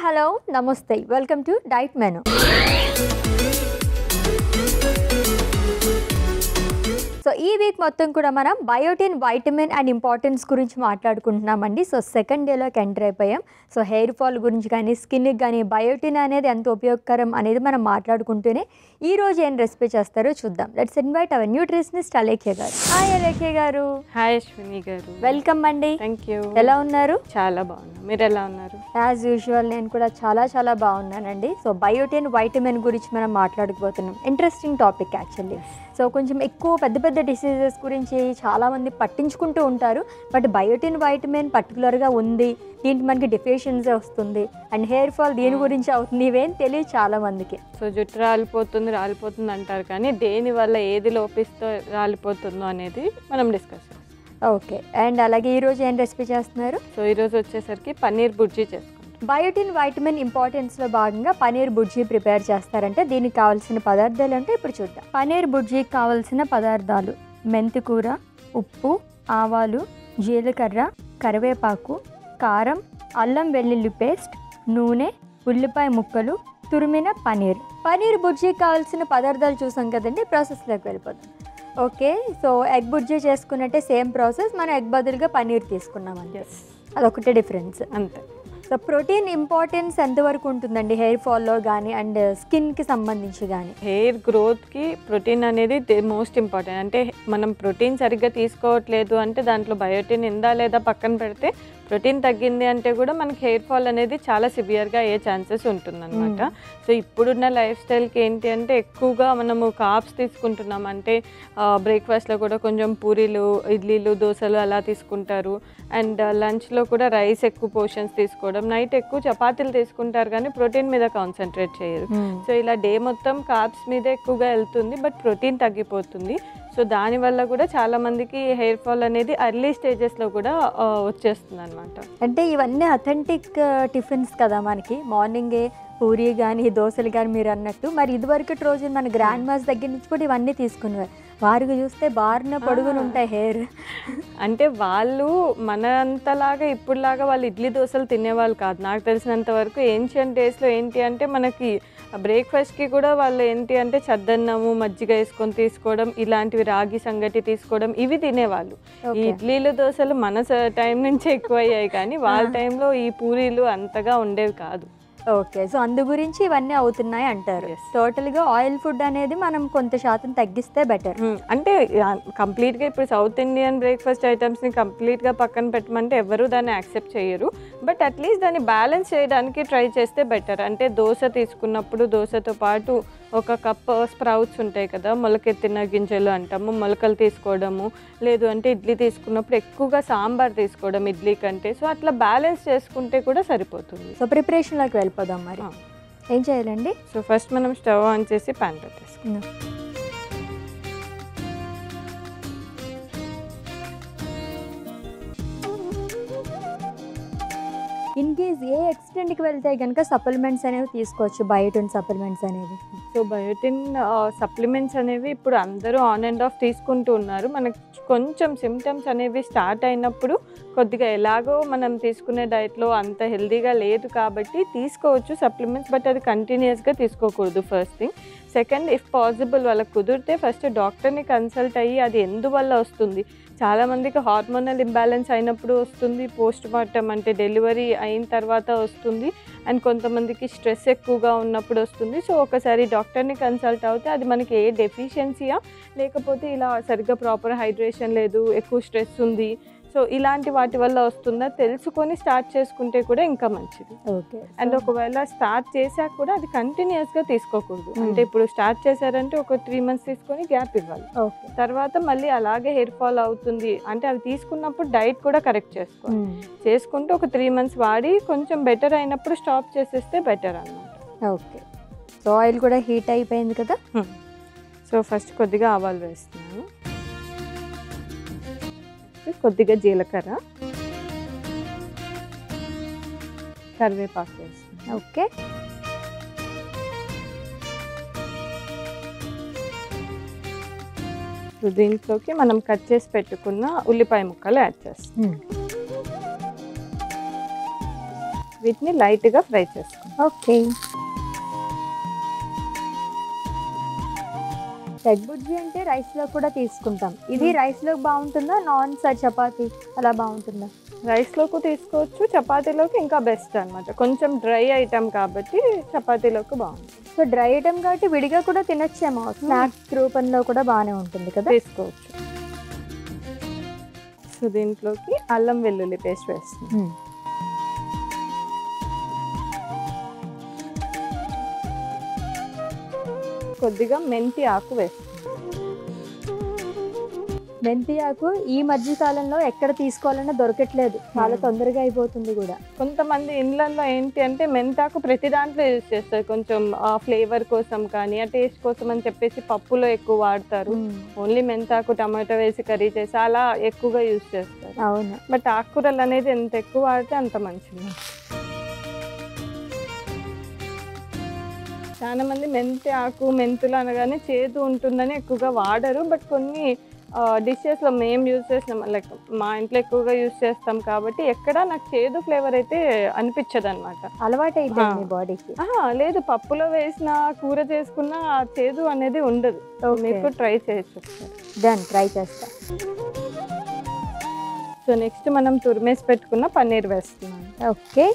Hello నమస్తే welcome to diet menu. So ఈ week మొత్తం కూడా మనం బయోటిన్ వైటమిన్ అండ్ ఇంపార్టెన్స్ గురించి మాట్లాడుకుంటున్నామండి. సో సెకండ్ డేలోకి ఎంటర్ అయిపోయాం. సో హెయిర్ ఫాల్ గురించి కానీ స్కిన్కి కానీ బయోటిన్ అనేది ఎంత ఉపయోగకరం అనేది మనం మాట్లాడుకుంటూనే ఈ రోజు ఏం రెసిపీ చేస్తారో చూద్దాం. Let's invite our nutritionist Alekhya గారు. హాయ్ అలేఖ్య గారు. హాయ్ అశ్విని గారు. వెల్కమ్ అండి. Thank you. ఎలా ఉన్నారు? చాలా బాగున్నా. మీరు ఎలా ఉన్నారు? యాజ్ యూజువల్ నేను కూడా చాలా బాగున్నానండి. సో బయోటిన్ వైటమిన్ గురించి మనం మాట్లాడుకోబోతున్నాం. Interesting topic actually. సో కొంచెం ఎక్కువ పెద్ద డిసీజెస్ గురించి చాలామంది పట్టించుకుంటూ ఉంటారు. బట్ బయోటిన్ వైటమిన్ పర్టికులర్గా ఉంది, దీంట్లో మనకి డెఫిషియన్సీ వస్తుంది అండ్ హెయిర్ ఫాల్ దీని గురించి అవుతుంది, ఇవేం తెలియదు చాలామందికి. సో జుట్టు రాలిపోతుంది అంటారు, కానీ దేనివల్ల ఏది లోపిస్తూ రాలిపోతుందో అనేది మనం డిస్కస్ చేస్తాం. ఓకే. అండ్ అలాగే ఈరోజు ఏం రెసిపీ చేస్తున్నారు? సో ఈరోజు వచ్చేసరికి పన్నీర్ బుర్జీ చేసుకుంటాం. బయోటిన్ వైటమిన్ ఇంపార్టెన్స్లో భాగంగా పన్నీర్ బుర్జీ ప్రిపేర్ చేస్తారంటే దీనికి కావాల్సిన పదార్థాలు అంటే ఇప్పుడు చూద్దాం. పన్నీర్ బుర్జీకి కావాల్సిన పదార్థాలు: మెంతికూర, ఉప్పు, ఆవాలు, జీలకర్ర, కరివేపాకు, కారం, అల్లం వెల్లుల్లి పేస్ట్, నూనె, ఉల్లిపాయ ముక్కలు, తురిమిన పన్నీర్. పన్నీర్ బుర్జీకి కావాల్సిన పదార్థాలు చూసాం కదండి, ప్రాసెస్లోకి వెళ్ళిపోతాం. ఓకే. సో ఎగ్ బుర్జీ చేసుకున్నట్టే సేమ్ ప్రాసెస్, మనం ఎగ్ బదులుగా పన్నీర్ తీసుకున్నామండి. అదొకటే డిఫరెన్స్ అంతే. సో ప్రోటీన్ ఇంపార్టెన్స్ ఎంతవరకు ఉంటుందండి హెయిర్ ఫాల్లో కానీ అండ్ స్కిన్కి సంబంధించి కానీ? హెయిర్ గ్రోత్కి ప్రోటీన్ అనేది మోస్ట్ ఇంపార్టెంట్. అంటే మనం ప్రోటీన్ సరిగ్గా తీసుకోవట్లేదు అంటే దాంట్లో బయోటిన్ ఉందా లేదా పక్కన పెడితే, ప్రోటీన్ తగ్గింది అంటే కూడా మనకి హెయిర్ ఫాల్ అనేది చాలా సివియర్గా అయ్యే ఛాన్సెస్ ఉంటుందన్నమాట. సో ఇప్పుడున్న లైఫ్ స్టైల్కి ఏంటి అంటే ఎక్కువగా మనము కార్బ్స్ తీసుకుంటున్నాం. అంటే బ్రేక్ఫాస్ట్లో కూడా కొంచెం పూరీలు, ఇడ్లీలు, దోశలు అలా తీసుకుంటారు. అండ్ లంచ్లో కూడా రైస్ ఎక్కువ పోర్షన్స్ తీసుకోవడం, నైట్ ఎక్కువ చపాతీలు తీసుకుంటారు కానీ ప్రోటీన్ మీద కాన్సన్ట్రేట్ చేయరు. సో ఇలా డే మొత్తం కార్బ్స్ మీద ఎక్కువగా వెళ్తుంది, బట్ ప్రోటీన్ తగ్గిపోతుంది. సో దానివల్ల కూడా చాలామందికి హెయిర్ ఫాల్ అనేది ఎర్లీ స్టేజెస్లో కూడా వచ్చేస్తుంది అనమాట. అంటే ఇవన్నీ అథెంటిక్ టిఫిన్స్ కదా మనకి, మార్నింగే పూరి కానీ దోశలు కానీ మీరు అన్నట్టు. మరి ఇదివరకటి రోజు మన గ్రాండ్ మాస్ దగ్గర నుంచి కూడా ఇవన్నీ తీసుకునేవారు. వారికి చూస్తే బారిన పొడుగులు ఉంటాయి హెయిర్. అంటే వాళ్ళు మన అంతలాగా ఇప్పుడులాగా వాళ్ళు ఇడ్లీ దోశలు తినేవాళ్ళు కాదు. నాకు తెలిసినంత వరకు ఏన్షియంట్ డేస్లో ఏంటి అంటే మనకి బ్రేక్ఫాస్ట్కి కూడా వాళ్ళు ఏంటి అంటే చద్దన్నము, మజ్జిగ వేసుకొని తీసుకోవడం, ఇలాంటివి రాగి సంగటి తీసుకోవడం, ఇవి తినేవాళ్ళు. ఈ ఇడ్లీలు దోశలు మన టైం నుంచి ఎక్కువ అయ్యాయి, కానీ వాళ్ళ టైంలో ఈ పూరీలు అంతగా ఉండేవి కాదు. ఓకే. సో అందు గురించి ఇవన్నీ అవుతున్నాయి అంటారు. టోటల్గా ఆయిల్ ఫుడ్ అనేది మనం కొంత శాతం తగ్గిస్తే బెటర్. అంటే కంప్లీట్గా ఇప్పుడు సౌత్ ఇండియన్ బ్రేక్ఫాస్ట్ ఐటమ్స్ని కంప్లీట్గా పక్కన పెట్టమంటే ఎవరు దాన్ని యాక్సెప్ట్ చేయరు. బట్ అట్లీస్ట్ దాన్ని బ్యాలెన్స్ చేయడానికి ట్రై చేస్తే బెటర్. అంటే దోశ తీసుకున్నప్పుడు దోశతో పాటు ఒక కప్ స్ప్రౌట్స్ ఉంటాయి కదా, మొలకెత్తిన గింజలు అంటాము, మొలకలు తీసుకోవడము. లేదు అంటే ఇడ్లీ తీసుకున్నప్పుడు ఎక్కువగా సాంబార్ తీసుకోవడం ఇడ్లీ కంటే. సో అట్లా బ్యాలెన్స్ చేసుకుంటే కూడా సరిపోతుంది. సో ప్రిపరేషన్లోకి వెళ్ళిపోదాం. మరి ఏం చేయాలండి? సో ఫస్ట్ మనం స్టవ్ ఆన్ చేసి ప్యాన్ పెట్టేసుకుందాం. ఇన్ కేస్ ఏ ఎక్స్టెంట్కి వెళ్తే కనుక సప్లిమెంట్స్ అనేవి తీసుకోవచ్చు, బయోటిన్ సప్లిమెంట్స్ అనేవి. సో బయోటిన్ సప్లిమెంట్స్ అనేవి ఇప్పుడు అందరూ ఆన్ అండ్ ఆఫ్ తీసుకుంటూ ఉన్నారు. మనకు కొంచెం సిమ్టమ్స్ అనేవి స్టార్ట్ అయినప్పుడు కొద్దిగా ఎలాగో మనం తీసుకునే డైట్లో అంత హెల్తీగా లేదు కాబట్టి తీసుకోవచ్చు సప్లిమెంట్స్, బట్ అది కంటిన్యూస్గా తీసుకోకూడదు first thing. Second, if possible వాళ్ళకి కుదిరితే ఫస్ట్ డాక్టర్ని కన్సల్ట్ అయ్యి అది ఎందువల్ల వస్తుంది. చాలామందికి హార్మోనల్ ఇంబ్యాలెన్స్ అయినప్పుడు వస్తుంది, పోస్ట్ మార్టం అంటే డెలివరీ అయిన తర్వాత వస్తుంది, అండ్ కొంతమందికి స్ట్రెస్ ఎక్కువగా ఉన్నప్పుడు వస్తుంది. సో ఒకసారి డాక్టర్ని కన్సల్ట్ అవుతే అది మనకి ఏ డెఫిషియన్సీయా లేకపోతే ఇలా సరిగ్గా ప్రాపర్ హైడ్రేషన్ లేదు, ఎక్కువ స్ట్రెస్ ఉంది, సో ఇలాంటి వాటి వల్ల వస్తుందా తెలుసుకొని స్టార్ట్ చేసుకుంటే కూడా ఇంకా మంచిది. ఓకే. అండ్ ఒకవేళ స్టార్ట్ చేశాక కూడా అది కంటిన్యూస్గా తీసుకోకూడదు. అంటే ఇప్పుడు స్టార్ట్ చేశారంటే ఒక 3 months తీసుకొని గ్యాప్ ఇవ్వాలి. తర్వాత మళ్ళీ అలాగే హెయిర్ ఫాల్ అవుతుంది అంటే అవి తీసుకున్నప్పుడు డైట్ కూడా కరెక్ట్ చేసుకోవాలి. చేసుకుంటూ ఒక 3 months వాడి కొంచెం బెటర్ అయినప్పుడు స్టాప్ చేసేస్తే బెటర్ అన్నమాట. ఓకే. సో ఆయిల్ కూడా హీట్ అయిపోయింది కదా. సో ఫస్ట్ కొద్దిగా ఆవాలు వేస్తున్నాను, కొద్దిగా జీలకర్ర, కరివేపాకు వేస్తాం. ఓకే. సో దీంట్లోకి మనం కట్ చేసి పెట్టుకున్న ఉల్లిపాయ ముక్కలు యాడ్ చేస్తాం. వీటిని లైట్గా ఫ్రై చేసుకుంటాం. ఓకే. ఎగ్ బుర్జీ అంటే రైస్లో కూడా తీసుకుంటాం. ఇది రైస్లోకి బాగుంటుందా, నాన్ చపాతీ అలా బాగుంటుందా? రైస్లోకి తీసుకోవచ్చు, చపాతీలోకి ఇంకా బెస్ట్ అనమాట. కొంచెం డ్రై ఐటమ్ కాబట్టి చపాతీలోకి బాగుంటుంది. సో డ్రై ఐటమ్ కాబట్టి విడిగా కూడా తినొచ్చేమో, స్నాక్స్ రూపంలో కూడా బాగానే ఉంటుంది కదా, తీసుకోవచ్చు. సో దీంట్లోకి అల్లం వెల్లుల్లి పేస్ట్ వేస్తుంది. కొద్దిగా మెంతి ఆకు వేస్తుంది. మెంతి ఆకు ఈ మధ్య కాలంలో ఎక్కడ తీసుకోవాలన్నా దొరకట్లేదు, చాలా తొందరగా అయిపోతుంది కూడా. కొంతమంది ఇళ్ళల్లో ఏంటి అంటే మెంతాకు ప్రతి దాంట్లో యూజ్ చేస్తారు, కొంచెం ఫ్లేవర్ కోసం కానీ ఆ టేస్ట్ కోసం అని చెప్పేసి పప్పులో ఎక్కువ వాడతారు. ఓన్లీ మెంతాకు టమాటో వేసి కర్రీ చేసి అలా ఎక్కువగా యూజ్ చేస్తారు. అవును. బట్ ఆకుకూరలు అనేది ఎంత ఎక్కువ వాడితే అంత మంచిది. చాలా మంది మెంతి ఆకు మెంతులు అనగానే చేదు ఉంటుందని ఎక్కువగా వాడరు. బట్ కొన్ని డిషెస్లో మేము యూజ్ చేసినాం, లైక్ మా ఇంట్లో ఎక్కువగా యూజ్ చేస్తాం కాబట్టి ఎక్కడ నాకు చేదు ఫ్లేవర్ అయితే అనిపించదు అనమాట. అలవాటు అయిపోయింది బాడీకి. లేదు, పప్పులో వేసిన కూర చేసుకున్న ఆ చేదు అనేది ఉండదు. మీకు ట్రై చేయొచ్చు. దెన్ ట్రై చేస్తా. సో నెక్స్ట్ మనం తురిమేసి పెట్టుకున్న పన్నీర్ వేస్తున్నాం. ఓకే.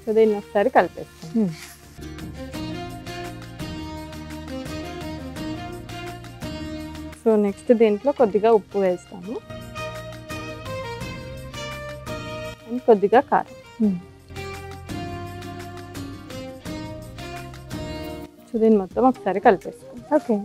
సో దీన్ని ఒకసారి కలిపేస్తాం. సో నెక్స్ట్ దీంట్లో కొద్దిగా ఉప్పు వేస్తాము అండ్ కొద్దిగా కారం. సో దీన్ని మొత్తం ఒకసారి కలిపేస్తాం. ఓకే.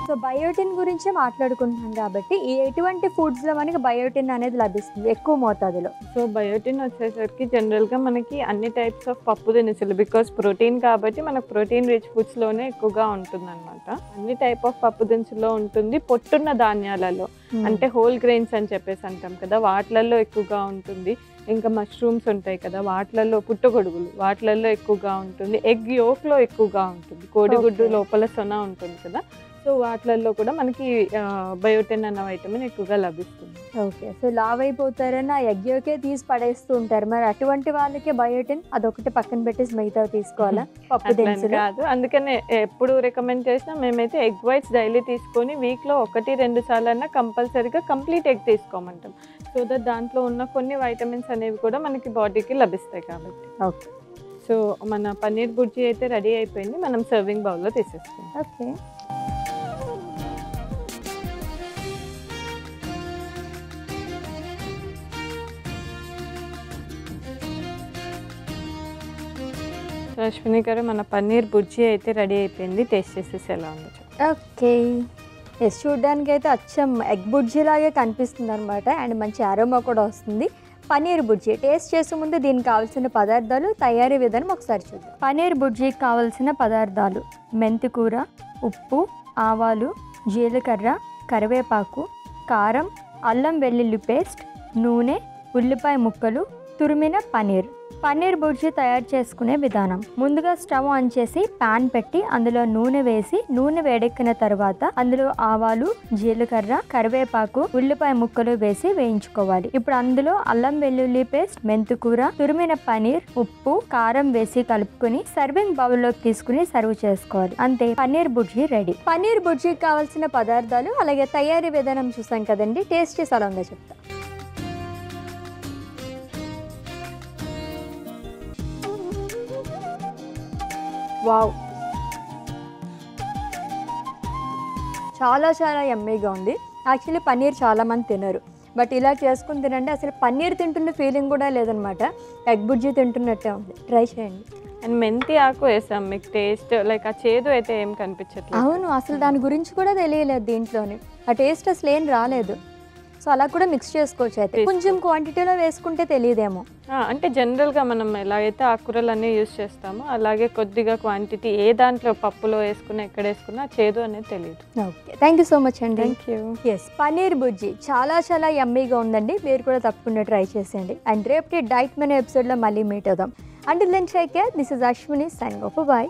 సో బయోటిన్ గురించి మాట్లాడుకుంటున్నాం కాబట్టి ఈ ఎటువంటి ఫుడ్స్లో మనకి బయోటిన్ అనేది లభిస్తుంది ఎక్కువ మోతాదులో? సో బయోటిన్ వచ్చేసరికి జనరల్గా మనకి అన్ని టైప్స్ ఆఫ్ పప్పు దినుసులు, బికాస్ ప్రోటీన్ కాబట్టి మనకు ప్రోటీన్ రిచ్ ఫుడ్స్లోనే ఎక్కువగా ఉంటుంది అనమాట. అన్ని టైప్ ఆఫ్ పప్పు దినుసుల్లో ఉంటుంది. పొట్టున్న ధాన్యాలలో అంటే హోల్ గ్రెయిన్స్ అని చెప్పేసి అంటాం కదా, వాటిలలో ఎక్కువగా ఉంటుంది. ఇంకా మష్రూమ్స్ ఉంటాయి కదా, వాటిలలో పుట్టగొడుగులు, వాటిలలో ఎక్కువగా ఉంటుంది. ఎగ్ యోక్లో ఎక్కువగా ఉంటుంది. కోడిగుడ్డు లోపల సొన ఉంటుంది కదా, సో వాటిలలో కూడా మనకి బయోటిన్ అన్న వైటమిన్ ఎక్కువగా లభిస్తుంది. ఓకే. సో లావ్ అయిపోతారని ఆ ఎగ్ యోకే తీసి పడేస్తూ ఉంటారు, మరి అటువంటి వాళ్ళకి బయోటిన్ అదొకటి పక్కన పెట్టేసి మిగతా తీసుకోవాలా? పప్పు దినుసులు కాదు, అందుకనే ఎప్పుడు రికమెండ్ చేసినా మేమైతే ఎగ్ వైట్స్ డైలీ తీసుకొని వీక్లో 1-2 సార్లు అన్నా కంపల్సరీగా కంప్లీట్ ఎగ్ తీసుకోమంటాం. సో దట్ దాంట్లో ఉన్న కొన్ని వైటమిన్స్ అనేవి కూడా మనకి బాడీకి లభిస్తాయి కాబట్టి. ఓకే. సో మన పన్నీర్ బుర్జీ అయితే రెడీ అయిపోయింది. మనం సర్వింగ్ బౌల్లో తీసేస్తాం. ఓకే. అశ్విని గారు, మన పన్నీర్ బుర్జీ అయితే రెడీ అయిపోయింది. టేస్ట్ చేసేసి ఎలా ఉందో. ఓకే. ఎస్, చూడడానికి అయితే అచ్చం ఎగ్ బుర్జీ లాగే కనిపిస్తుంది అనమాట, అండ్ మంచి అరోమా కూడా వస్తుంది. పన్నీర్ బుర్జీ టేస్ట్ చేసే ముందు దీనికి కావాల్సిన పదార్థాలు, తయారీ విధానం ఒకసారి చూద్దాం. పన్నీర్ బుర్జీకి కావాల్సిన పదార్థాలు: మెంతికూర, ఉప్పు, ఆవాలు, జీలకర్ర, కరివేపాకు, కారం, అల్లం వెల్లుల్లి పేస్ట్, నూనె, ఉల్లిపాయ ముక్కలు, తురిమిన పన్నీర్. పన్నీర్ బుర్జీ తయారు చేసుకునే విధానం: ముందుగా స్టవ్ ఆన్ చేసి పాన్ పెట్టి అందులో నూనె వేసి, నూనె వేడెక్కిన తర్వాత అందులో ఆవాలు, జీలకర్ర, కరివేపాకు, ఉల్లిపాయ ముక్కలు వేసి వేయించుకోవాలి. ఇప్పుడు అందులో అల్లం వెల్లుల్లి పేస్ట్, మెంతికూర, తురిమిన పన్నీర్, ఉప్పు, కారం వేసి కలుపుకొని సర్వింగ్ బౌల్లోకి తీసుకుని సర్వ్ చేసుకోవాలి. అంతే, పన్నీర్ బుర్జీ రెడీ. పన్నీర్ బుర్జీకి కావాల్సిన పదార్థాలు అలాగే తయారీ విధానం చూసాం కదండి. టేస్ట్ చేసి అలా ఉందో చెప్తా. వావ్, చాలా చాలా యమ్మీగా ఉంది. యాక్చువల్లీ పన్నీర్ చాలామంది తినరు, బట్ ఇలా చేసుకుని తినండి, అసలు పన్నీర్ తింటున్న ఫీలింగ్ కూడా లేదనమాట, ఎగ్ బుర్జీ తింటున్నట్టే ఉంది. ట్రై చేయండి. అండ్ మెంతి ఆకు వేసాం, మీకు టేస్ట్ లైక్ ఆ చేదు అయితే ఏం కనిపించట్లేదు. అవును, అసలు దాని గురించి కూడా తెలియలేదు దీంట్లోనే, ఆ టేస్ట్ అసలు ఏం రాలేదు. సో సో అలా కూడా మిక్స్ చేసుకోవచ్చు అయితే కొంచెం క్వాంటిటీలో వేసుకుంటే తెలియదేమో. అంటే జనరల్గా మనం ఎలాగైతే ఆకుకూరలు అన్నీ యూజ్ చేస్తామో అలాగే కొద్దిగా క్వాంటిటీ ఏ దాంట్లో పప్పులో వేసుకున్నా ఎక్కడ వేసుకున్నా చేదు అనేది తెలియదు. Okay, thank you so much అండి. Thank you. Yes, paneer bhurji చాలా చాలా యమ్మీగా ఉందండి. మీరు కూడా తప్పకుండా ట్రై చేసేయండి. అండ్ రేపటి డైట్ మెనూ ఎపిసోడ్లో మళ్ళీ మీట్ అవుదాం. Until then, take care. This is Ashwini signing off. Bye.